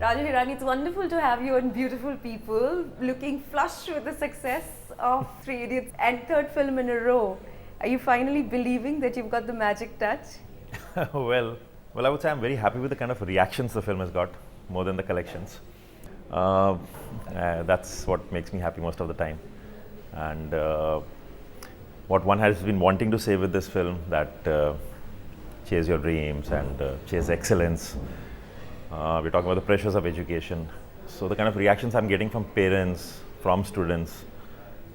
Raju Hirani, it's wonderful to have you on Beautiful People, looking flush with the success of Three Idiots and third film in a row. Are you finally believing that you've got the magic touch? well, I would say I'm very happy with the kind of reactions the film has got, more than the collections. That's what makes me happy most of the time. And what one has been wanting to say with this film, that chase your dreams and chase excellence. We're talking about the pressures of education. So the kind of reactions I'm getting from parents, from students,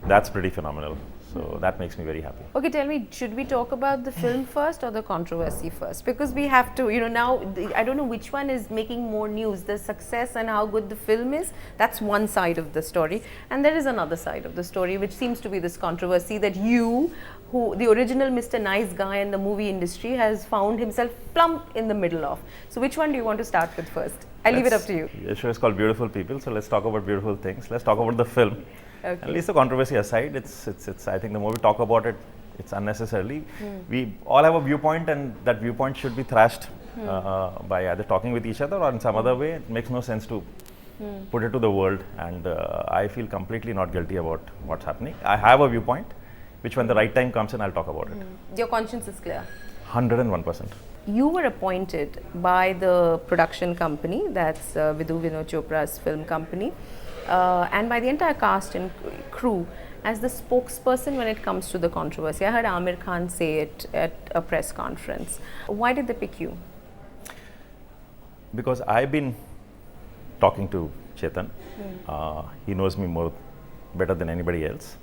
that's pretty phenomenal. So that makes me very happy. Okay, tell me, should we talk about the film first or the controversy first? Because we have to, now, I don't know which one is making more news, the success and how good the film is. That's one side of the story. And there is another side of the story, which seems to be this controversy that you, who the original Mr. Nice Guy in the movie industry, has found himself plump in the middle of. So which one do you want to start with first? I'll leave it up to you. The show is called Beautiful People, so let's talk about beautiful things. Let's talk about the film. Okay. At least the controversy aside, it's. I think the more we talk about it, it's unnecessarily. We all have a viewpoint, and that viewpoint should be thrashed by either talking with each other or in some other way. It makes no sense to put it to the world, and I feel completely not guilty about what's happening. I have a viewpoint, which when the right time comes in, I'll talk about it. Your conscience is clear. 101%. You were appointed by the production company, that's Vidhu Vinod Chopra's film company, and by the entire cast and crew as the spokesperson when it comes to the controversy. I heard Amir Khan say it at a press conference. Why did they pick you? Because I've been talking to Chetan. He knows me better than anybody else.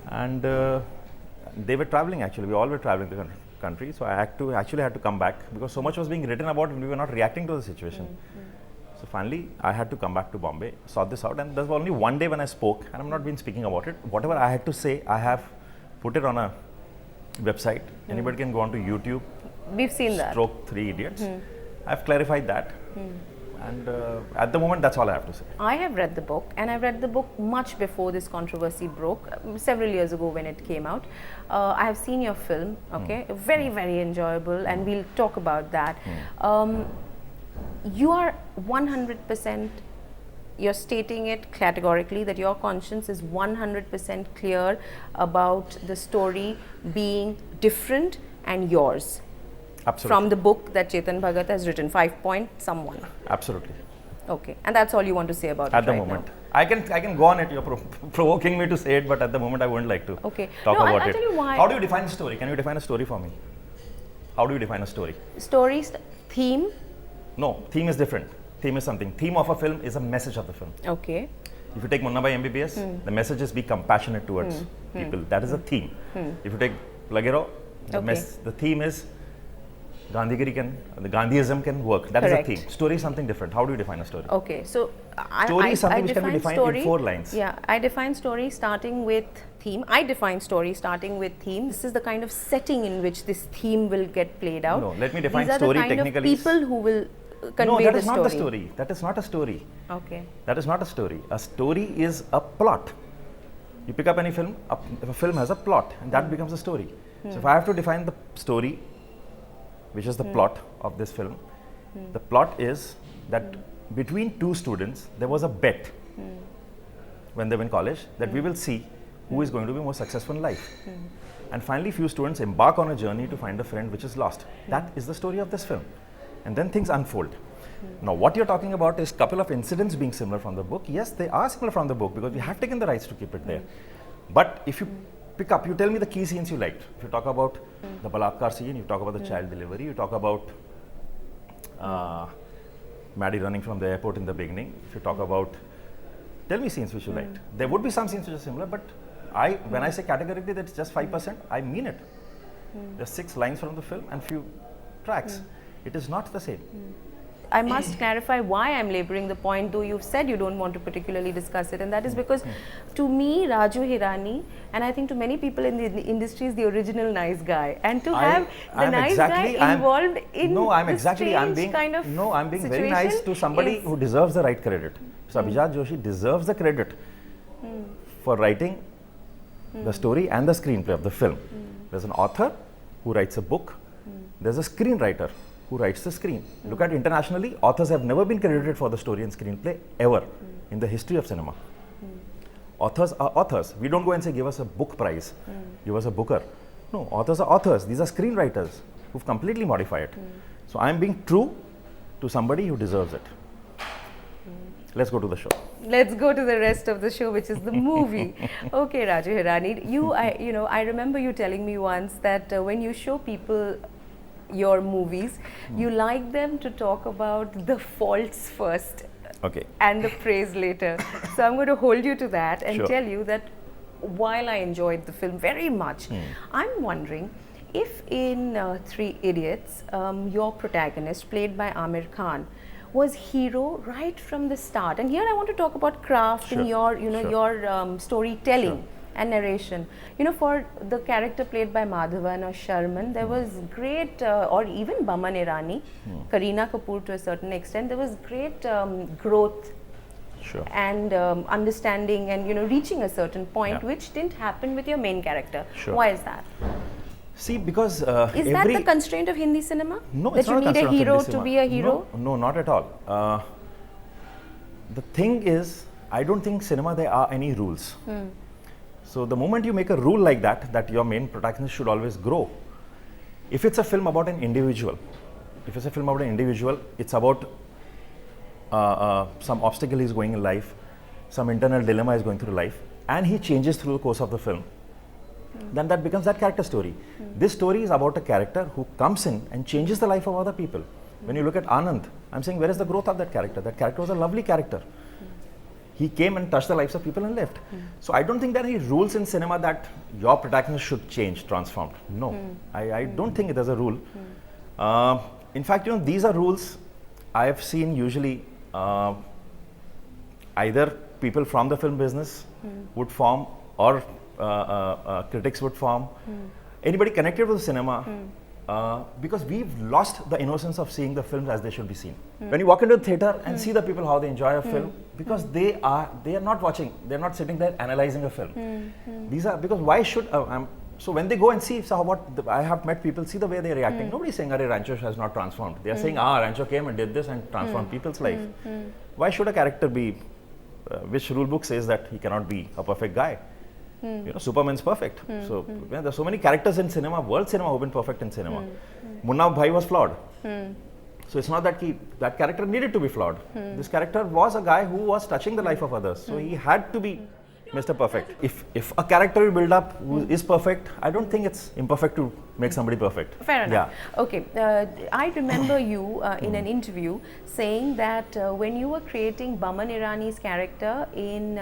And they were traveling actually. We all were traveling the country. So I had to come back because so much was being written about it and we were not reacting to the situation. So finally, I had to come back to Bombay, sort this out, and there was only one day when I spoke, and I've not been speaking about it. Whatever I had to say, I have put it on a website. Anybody can go onto YouTube. We've seen that. Stroke Three Idiots. I've clarified that. And at the moment, that's all I have to say. I have read the book, and I read the book much before this controversy broke, several years ago when it came out. I have seen your film, okay? Very, very enjoyable, and we'll talk about that. You are 100%, you're stating it categorically that your conscience is 100% clear about the story being different and yours. Absolutely. From the book that Chetan Bhagat has written, 5 Point Someone. Absolutely. Okay, and that's all you want to say about at it the right moment. now? I can go on it. You're provoking me to say it, but at the moment I wouldn't like to talk about I'll it. tell you why. How do you define a story? Can you define a story for me? How do you define a story? Stories, theme. No, theme is different. Theme is something. Theme of a film is a message of the film. Okay. If you take Munna Bhai MBBS, the message is be compassionate towards people. That is a theme. If you take Lagero, the theme is the Gandhiism can work. That Correct. is a theme. Story is something different. How do you define a story? Okay, so Story is something which can be define defined in 4 lines. Yeah, I define story starting with theme. I define story starting with theme. This is the kind of setting in which this theme will get played out. No, let me define These story are the kind technically. Of people who will convey No, that the is not the story. That is not a story. Okay. That is not a story. A story is a plot. You pick up any film, if a film has a plot, and that becomes a story. So if I have to define the story, which is the plot of this film, the plot is that between 2 students, there was a bet when they were in college that we will see who is going to be more successful in life. And finally, few students embark on a journey to find a friend which is lost. That is the story of this film. And then things unfold. Now, what you're talking about is a couple of incidents being similar from the book. Yes, they are similar from the book because we have taken the rights to keep it there. But if you pick up, you tell me the key scenes you liked. If you talk about the Balatkar scene, you talk about the child delivery, you talk about Maddie running from the airport in the beginning. If you talk about, tell me scenes which you liked. There would be some scenes which are similar, but when I say categorically that it's just 5%, I mean it. There's 6 lines from the film and few tracks. It is not the same. I must clarify why I'm laboring the point, though you've said you don't want to particularly discuss it, and that is because to me, Raju Hirani, and I think to many people in the industry, is the original nice guy. And to have the nice guy involved in I'm being very nice to somebody who deserves the right credit. So Abhijat Joshi deserves the credit for writing the story and the screenplay of the film. There's an author who writes a book. There's a screenwriter who writes the screen. Look at internationally, authors have never been credited for the story and screenplay ever in the history of cinema. Authors are authors. We don't go and say, give us a book prize, give us a booker. No, authors are authors. These are screenwriters who've completely modified it. So I'm being true to somebody who deserves it. Let's go to the show. Let's go to the rest of the show, which is the movie. Okay, Raju Hirani, I remember you telling me once that when you show people your movies, you like them to talk about the faults first. Okay. And the praise later. So I'm going to hold you to that and Sure. tell you that while I enjoyed the film very much, I'm wondering if in Three Idiots, your protagonist, played by Amir Khan, was hero right from the start. And here I want to talk about craft Sure. and your, Sure. your storytelling. Sure. And narration. For the character played by Madhavan or Sharman, there was great, or even Baman Irani, Kareena Kapoor to a certain extent, there was great growth Sure. and understanding and reaching a certain point, Yeah. which didn't happen with your main character. Sure. Why is that? See, because Is that the constraint of Hindi cinema? No, that it's you not need a constraint of hero Hindi to cinema. be a hero? No, not at all. The thing is, I don't think cinema there are any rules. So the moment you make a rule like that, that your main protagonist should always grow. If it's a film about an individual, it's about some obstacle he's going in life, some internal dilemma he's going through life, and he changes through the course of the film. Then that becomes that character story. This story is about a character who comes in and changes the life of other people. When you look at Anand, I'm saying, where is the growth of that character? That character was a lovely character. He came and touched the lives of people and left. So I don't think there are any rules in cinema that your protagonist should change, transform. No, I don't think there's a rule. In fact, these are rules I have seen usually either people from the film business would form or critics would form. Anybody connected with cinema, because we've lost the innocence of seeing the films as they should be seen. When you walk into the theatre and see the people how they enjoy a film, because they are not watching, they're not sitting there analyzing a film. These are, because why should so when they go and see, I have met people, see the way they're reacting. Nobody's saying, "Arey, Rancho has not transformed." They are saying, Rancho came and did this and transformed people's life. Why should a character be? Which rule book says that he cannot be a perfect guy? Superman's perfect. So there's so many characters in cinema, world cinema, who've been perfect in cinema. Munna Bhai was flawed. So it's not that that character needed to be flawed. This character was a guy who was touching the life of others. So he had to be Mr. Perfect. If a character you build up who is perfect, I don't think it's imperfect to make somebody perfect. Fair enough. Yeah. Okay. I remember you in an interview saying that when you were creating Baman Irani's character in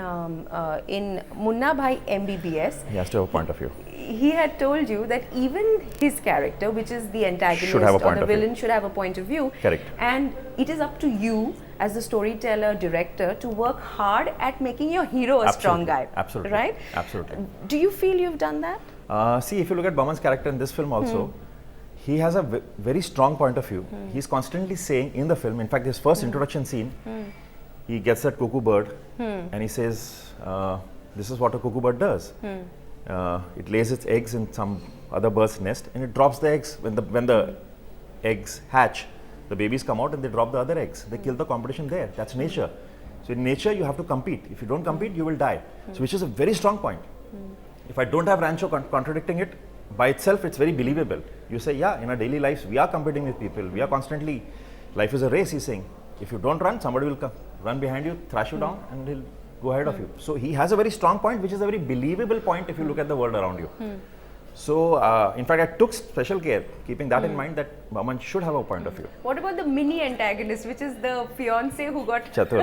Munna Bhai MBBS, He has to have a point of view. he had told you that even his character, which is the antagonist Should have a or point the of view. villain, should have a point of view. Correct. And it is up to you as the storyteller, director, to work hard at making your hero a strong guy. Absolutely. Right? Absolutely. Do you feel you've done that? See, if you look at Baman's character in this film also, he has a very strong point of view. He's constantly saying in the film, in fact, his first introduction scene, he gets that cuckoo bird and he says, this is what a cuckoo bird does. It lays its eggs in some other bird's nest and it drops the eggs. When the eggs hatch, the babies come out and they drop the other eggs. They kill the competition there. That's nature. So in nature, you have to compete. If you don't compete, you will die. So which is a very strong point. If I don't have Rancho contradicting it, by itself, it's very believable. You say, yeah, in our daily lives, we are competing with people. We are constantly, life is a race, he's saying. If you don't run, somebody will come, run behind you, thrash you down, and he'll go ahead of you. So he has a very strong point, which is a very believable point if you look at the world around you. So, in fact, I took special care, keeping that in mind, that Baman should have a point of view. What about the mini antagonist, which is the fiance who got Chatur.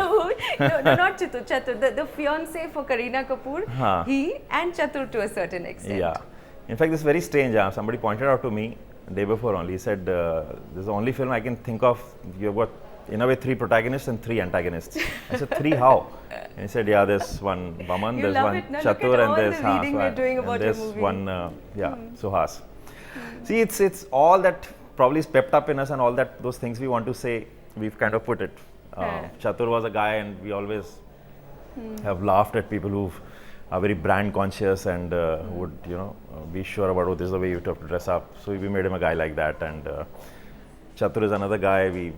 no, not Chatur. The fiance for Kareena Kapoor. He and Chatur to a certain extent. Yeah. In fact, this is very strange. Somebody pointed out to me the day before only. He said, this is the only film I can think of. You've got, in a way, 3 protagonists and 3 antagonists. I said, 3 how? And he said, yeah, there's one Baman, there's one Chatur, and there's one Suhas. See, it's all that probably is pepped up in us, and all that, those things we want to say, we've kind of put it. Chatur was a guy, and we always have laughed at people who are very brand conscious and would, be sure about, oh, this is the way you have to dress up. So we made him a guy like that. And Chatur is another guy. We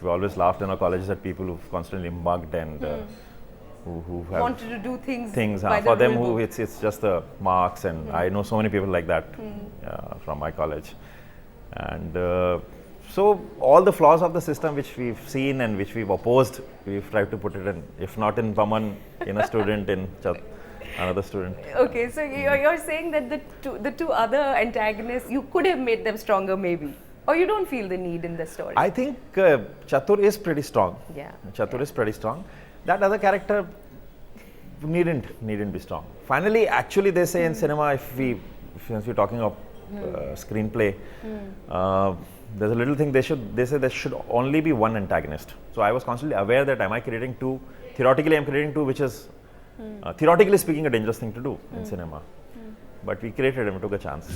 always laughed in our colleges at people who've constantly mugged and who have Wanted to do things for the them rule who book. it's just the marks, and I know so many people like that from my college. And so all the flaws of the system which we've seen and which we've opposed, we've tried to put it in, if not in Vaman, in a student, in another student. Okay, so you're saying that the two other antagonists, you could have made them stronger maybe, or you don't feel the need in the story? I think Chatur is pretty strong. Yeah. Chatur is pretty strong. That other character needn't be strong. Finally, actually, they say in cinema, since we're talking of screenplay, there's a little thing they say there should only be one antagonist. So I was constantly aware that am I creating two? Theoretically, I'm creating two, which is theoretically speaking a dangerous thing to do in cinema. But we created him, took a chance.